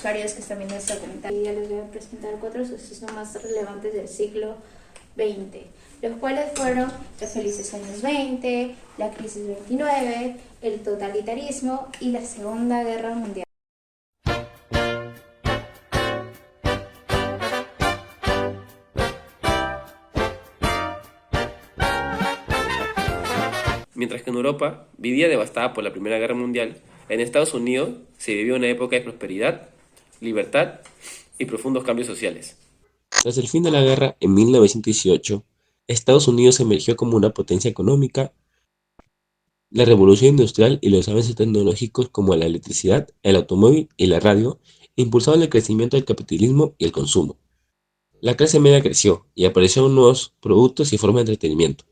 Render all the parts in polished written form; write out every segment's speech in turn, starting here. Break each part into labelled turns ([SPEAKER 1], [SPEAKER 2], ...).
[SPEAKER 1] usuarios que están viendo este documental. Y ya les voy a presentar 4 sucesos más relevantes del siglo XX, los cuales fueron los felices años 20, la crisis 29, el totalitarismo y la Segunda Guerra Mundial.
[SPEAKER 2] Mientras que en Europa vivía devastada por la Primera Guerra Mundial, en Estados Unidos se vivió una época de prosperidad, libertad y profundos cambios sociales. Tras el fin de la guerra, en 1918, Estados Unidos emergió como una potencia económica. La revolución industrial y los avances tecnológicos como la electricidad, el automóvil y la radio impulsaron el crecimiento del capitalismo y el consumo. La clase media creció y aparecieron nuevos productos y formas de entretenimiento,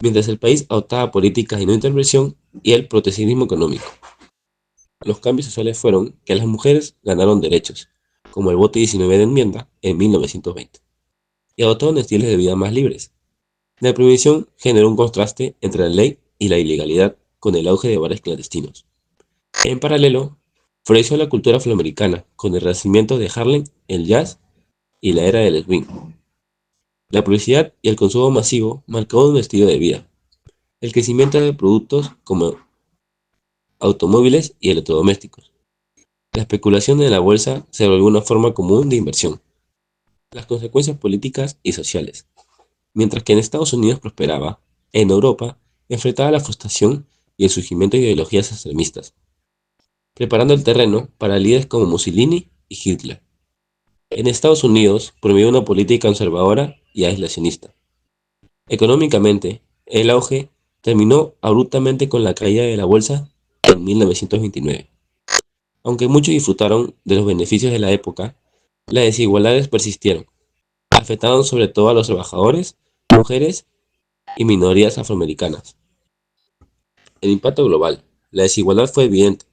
[SPEAKER 2] mientras el país adoptaba políticas de no intervención y el proteccionismo económico. Los cambios sociales fueron que las mujeres ganaron derechos, como el voto 19 de enmienda en 1920, y adoptaron estilos de vida más libres. La prohibición generó un contraste entre la ley y la ilegalidad con el auge de bares clandestinos. En paralelo, floreció la cultura afroamericana con el renacimiento de Harlem, el jazz y la era del swing. La publicidad y el consumo masivo marcaron un estilo de vida. El crecimiento de productos como automóviles y electrodomésticos. La especulación en la bolsa se volvió una forma común de inversión. Las consecuencias políticas y sociales. Mientras que en Estados Unidos prosperaba, en Europa enfrentaba la frustración y el surgimiento de ideologías extremistas, preparando el terreno para líderes como Mussolini y Hitler. En Estados Unidos promovió una política conservadora y aislacionista. Económicamente, el auge terminó abruptamente con la caída de la bolsa en 1929. Aunque muchos disfrutaron de los beneficios de la época, las desigualdades persistieron, afectando sobre todo a los trabajadores, mujeres y minorías afroamericanas. El impacto global. La desigualdad fue evidente.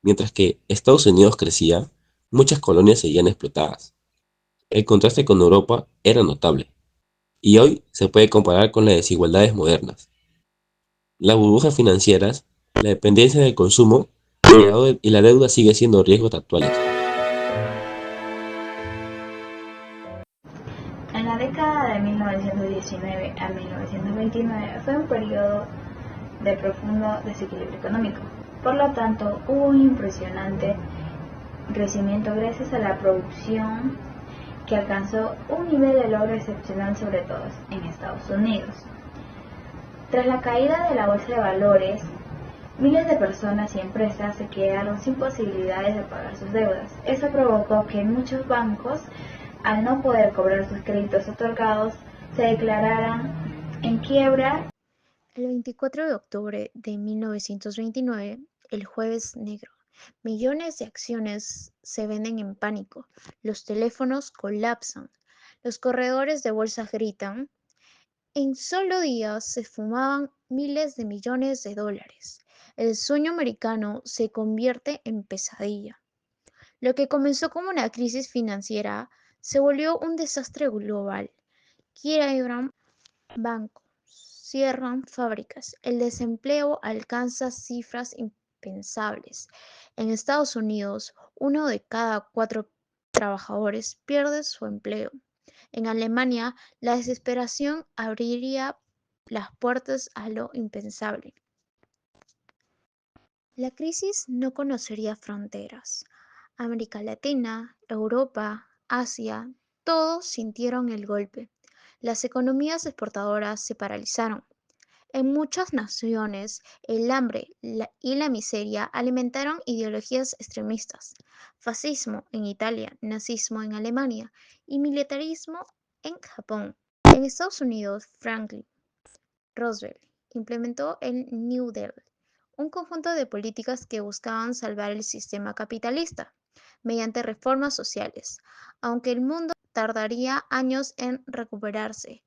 [SPEAKER 2] Mientras que Estados Unidos crecía, muchas colonias seguían explotadas. El contraste con Europa era notable, y hoy se puede comparar con las desigualdades modernas. Las burbujas financieras, la dependencia del consumo y la deuda siguen siendo riesgos actuales.
[SPEAKER 1] En la década de 1919 a 1929 fue un periodo de profundo desequilibrio económico. Por lo tanto, hubo un impresionante crecimiento gracias a la producción que alcanzó un nivel de logro excepcional, sobre todo en Estados Unidos. Tras la caída de la bolsa de valores, miles de personas y empresas se quedaron sin posibilidades de pagar sus deudas. Eso provocó que muchos bancos, al no poder cobrar sus créditos otorgados, se declararan en quiebra.
[SPEAKER 3] El 24 de octubre de 1929, el Jueves Negro, millones de acciones se venden en pánico, los teléfonos colapsan, los corredores de bolsa gritan. En solo días se fumaban miles de millones de dólares. El sueño americano se convierte en pesadilla. Lo que comenzó como una crisis financiera se volvió un desastre global. Quiebran bancos, cierran fábricas, el desempleo alcanza cifras impensables. En Estados Unidos, 1 de cada 4 trabajadores pierde su empleo. En Alemania, la desesperación abriría las puertas a lo impensable. La crisis no conocería fronteras. América Latina, Europa, Asia, todos sintieron el golpe. Las economías exportadoras se paralizaron. En muchas naciones, el hambre y la miseria alimentaron ideologías extremistas: fascismo en Italia, nazismo en Alemania y militarismo en Japón. En Estados Unidos, Franklin Roosevelt implementó el New Deal, un conjunto de políticas que buscaban salvar el sistema capitalista mediante reformas sociales, aunque el mundo tardaría años en recuperarse.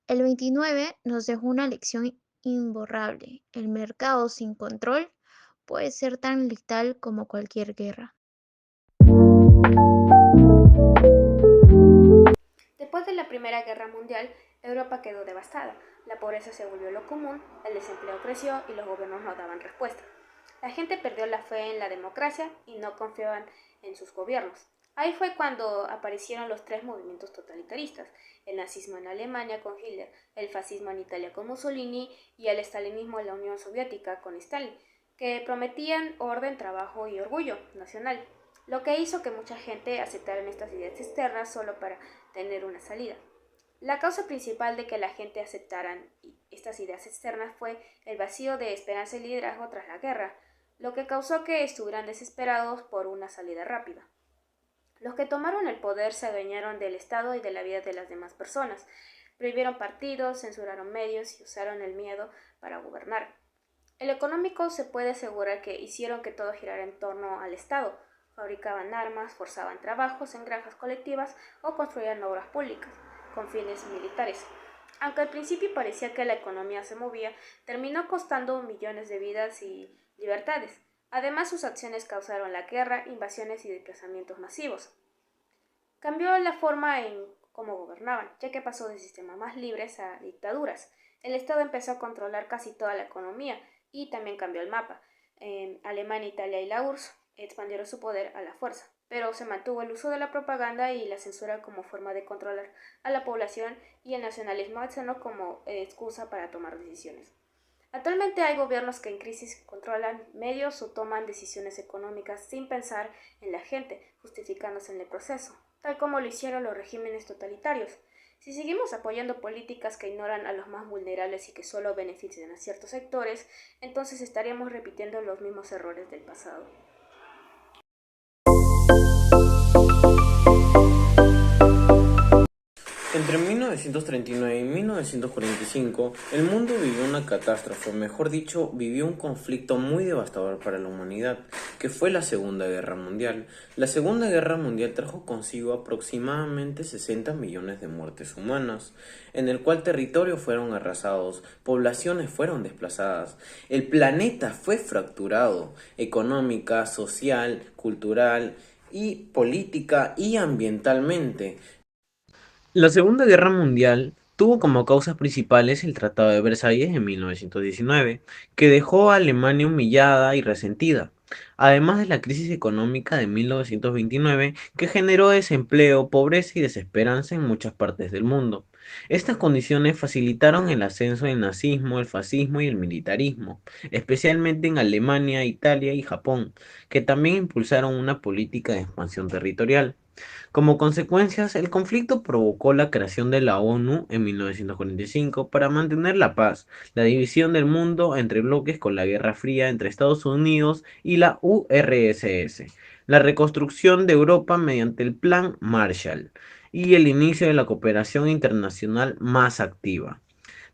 [SPEAKER 3] El 29 nos dejó una lección imborrable: el mercado sin control puede ser tan letal como cualquier guerra.
[SPEAKER 4] Después de la Primera Guerra Mundial, Europa quedó devastada. La pobreza se volvió lo común, el desempleo creció y los gobiernos no daban respuesta. La gente perdió la fe en la democracia y no confiaban en sus gobiernos. Ahí fue cuando aparecieron los tres movimientos totalitaristas: el nazismo en Alemania con Hitler, el fascismo en Italia con Mussolini y el estalinismo en la Unión Soviética con Stalin, que prometían orden, trabajo y orgullo nacional, lo que hizo que mucha gente aceptara estas ideas externas solo para tener una salida. La causa principal de que la gente aceptara estas ideas externas fue el vacío de esperanza y liderazgo tras la guerra, lo que causó que estuvieran desesperados por una salida rápida. Los que tomaron el poder se adueñaron del Estado y de la vida de las demás personas, prohibieron partidos, censuraron medios y usaron el miedo para gobernar. En lo económico se puede asegurar que hicieron que todo girara en torno al Estado. Fabricaban armas, forzaban trabajos en granjas colectivas o construían obras públicas con fines militares. Aunque al principio parecía que la economía se movía, terminó costando millones de vidas y libertades. Además, sus acciones causaron la guerra, invasiones y desplazamientos masivos. Cambió la forma en cómo gobernaban, ya que pasó de sistemas más libres a dictaduras. El Estado empezó a controlar casi toda la economía y también cambió el mapa. Alemania, Italia y la URSS expandieron su poder a la fuerza, pero se mantuvo el uso de la propaganda y la censura como forma de controlar a la población y el nacionalismo externo como excusa para tomar decisiones. Actualmente hay gobiernos que en crisis controlan medios o toman decisiones económicas sin pensar en la gente, justificándose en el proceso, tal como lo hicieron los regímenes totalitarios. Si seguimos apoyando políticas que ignoran a los más vulnerables y que solo benefician a ciertos sectores, entonces estaríamos repitiendo los mismos errores del pasado.
[SPEAKER 5] Entre 1939 y 1945, el mundo vivió una catástrofe, mejor dicho, vivió un conflicto muy devastador para la humanidad, que fue la Segunda Guerra Mundial. La Segunda Guerra Mundial trajo consigo aproximadamente 60 millones de muertes humanas, en el cual territorios fueron arrasados, poblaciones fueron desplazadas, el planeta fue fracturado, económica, social, cultural y política y ambientalmente. La Segunda Guerra Mundial tuvo como causas principales el Tratado de Versalles en 1919, que dejó a Alemania humillada y resentida, además de la crisis económica de 1929, que generó desempleo, pobreza y desesperanza en muchas partes del mundo. Estas condiciones facilitaron el ascenso del nazismo, el fascismo y el militarismo, especialmente en Alemania, Italia y Japón, que también impulsaron una política de expansión territorial. Como consecuencias, el conflicto provocó la creación de la ONU en 1945 para mantener la paz, la división del mundo entre bloques con la Guerra Fría entre Estados Unidos y la URSS, la reconstrucción de Europa mediante el Plan Marshall y el inicio de la cooperación internacional más activa.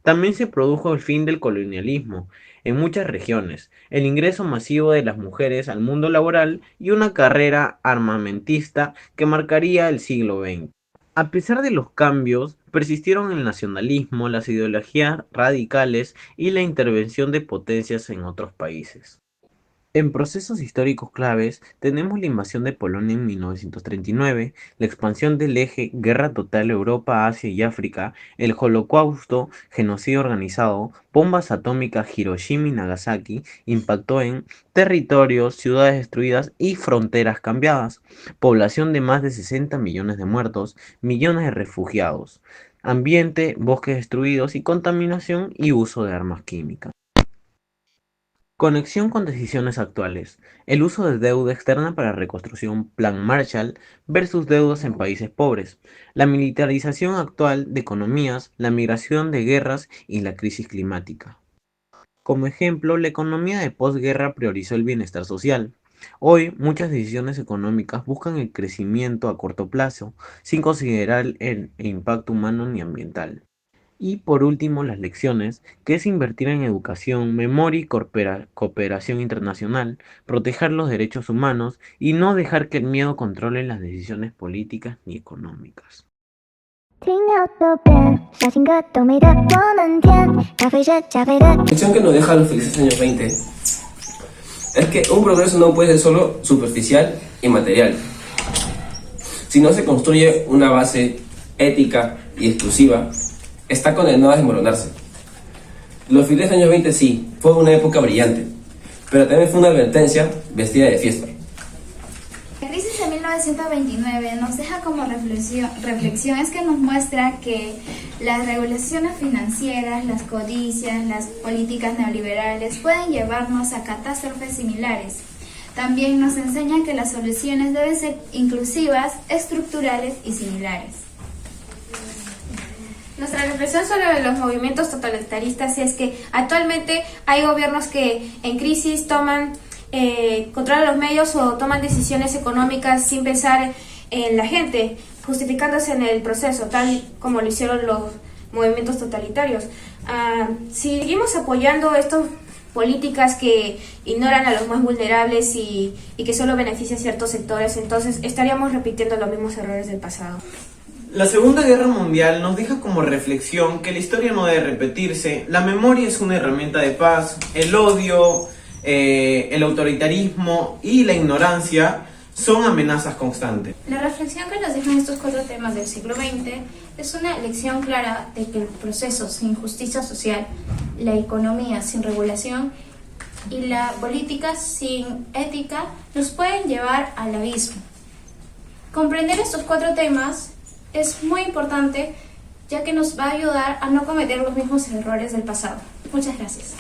[SPEAKER 5] También se produjo el fin del colonialismo en muchas regiones, el ingreso masivo de las mujeres al mundo laboral y una carrera armamentista que marcaría el siglo XX. A pesar de los cambios, persistieron el nacionalismo, las ideologías radicales y la intervención de potencias en otros países. En procesos históricos claves tenemos la invasión de Polonia en 1939, la expansión del eje Guerra Total Europa, Asia y África, el Holocausto, genocidio organizado, bombas atómicas Hiroshima y Nagasaki, impactó en territorios, ciudades destruidas y fronteras cambiadas, población de más de 60 millones de muertos, millones de refugiados, ambiente, bosques destruidos y contaminación y uso de armas químicas. Conexión con decisiones actuales. El uso de deuda externa para reconstrucción Plan Marshall versus deudas en países pobres. La militarización actual de economías, la migración de guerras y la crisis climática. Como ejemplo, la economía de posguerra priorizó el bienestar social. Hoy, muchas decisiones económicas buscan el crecimiento a corto plazo, sin considerar el impacto humano ni ambiental. Y por último, las lecciones, que es invertir en educación, memoria y cooperación internacional, proteger los derechos humanos y no dejar que el miedo controle las decisiones políticas ni económicas.
[SPEAKER 2] La lección que nos deja los felices años 20 es que un progreso no puede ser solo superficial y material. Si no se construye una base ética y exclusiva, está condenado a desmoronarse. Los felices años 20 sí, fue una época brillante, pero también fue una advertencia vestida de fiesta.
[SPEAKER 1] La crisis de 1929 nos deja como reflexión es que nos muestra que las regulaciones financieras, las codicias, las políticas neoliberales pueden llevarnos a catástrofes similares. También nos enseña que las soluciones deben ser inclusivas, estructurales y similares.
[SPEAKER 4] Nuestra reflexión sobre los movimientos totalitaristas es que actualmente hay gobiernos que en crisis controlan los medios o toman decisiones económicas sin pensar en la gente, justificándose en el proceso, tal como lo hicieron los movimientos totalitarios. Si seguimos apoyando estas políticas que ignoran a los más vulnerables y que solo benefician a ciertos sectores, entonces estaríamos repitiendo los mismos errores del pasado.
[SPEAKER 5] La Segunda Guerra Mundial nos deja como reflexión que la historia no debe repetirse, la memoria es una herramienta de paz, el odio, el autoritarismo y la ignorancia son amenazas constantes.
[SPEAKER 6] La reflexión que nos dejan estos 4 temas del siglo XX es una lección clara de que el proceso sin justicia social, la economía sin regulación y la política sin ética nos pueden llevar al abismo. Comprender estos 4 temas es muy importante, ya que nos va a ayudar a no cometer los mismos errores del pasado. Muchas gracias.